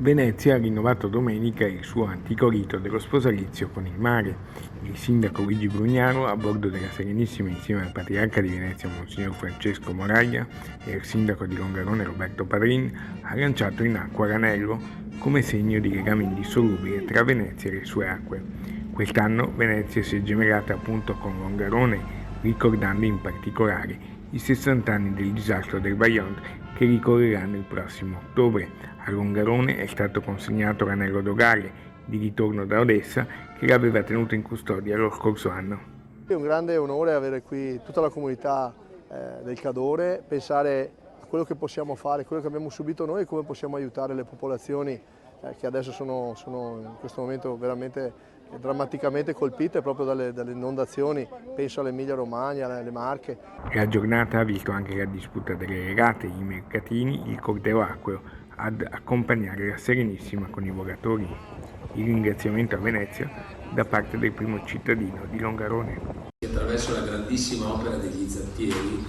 Venezia ha rinnovato domenica il suo antico rito dello sposalizio con il mare. Il sindaco Luigi Brugnaro, a bordo della Serenissima insieme al patriarca di Venezia Monsignor Francesco Moraglia e al sindaco di Longarone Roberto Padrin, ha lanciato in acqua l'anello come segno di legame indissolubile tra Venezia e le sue acque. Quest'anno Venezia si è gemellata appunto con Longarone, ricordando in particolare i 60 anni del disastro del Vajont che ricorreranno il prossimo ottobre. A Longarone è stato consegnato l'anello dogale di ritorno da Odessa che l'aveva tenuto in custodia lo scorso anno. È un grande onore avere qui tutta la comunità del Cadore, pensare a quello che possiamo fare, quello che abbiamo subito noi e come possiamo aiutare le popolazioni che adesso sono in questo momento veramente drammaticamente colpite proprio dalle inondazioni, penso all'Emilia Romagna, alle Marche. La giornata ha visto anche la disputa delle regate, i mercatini, il corteo acqueo ad accompagnare la Serenissima con i volatori. Il ringraziamento a Venezia da parte del primo cittadino di Longarone. Attraverso la grandissima opera degli zattieri,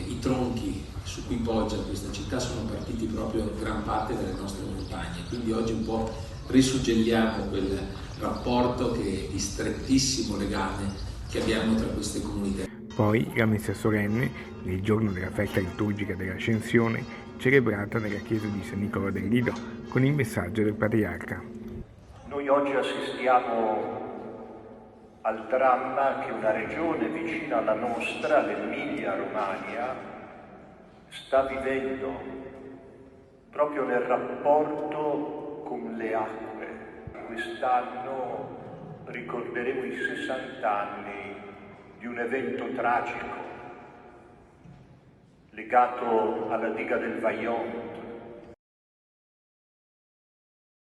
i tronchi su cui poggia questa città sono partiti proprio gran parte dalle nostre montagne, quindi oggi un po' risuggelliamo quel rapporto di strettissimo legame che abbiamo tra queste comunità. Poi la messa solenne, nel giorno della festa liturgica dell'Ascensione, celebrata nella chiesa di San Nicolò del Lido, con il messaggio del patriarca. Noi oggi assistiamo al dramma che una regione vicina alla nostra, l'Emilia Romagna, sta vivendo proprio nel rapporto con le acque. Quest'anno ricorderemo i 60 anni di un evento tragico legato alla diga del Vajont,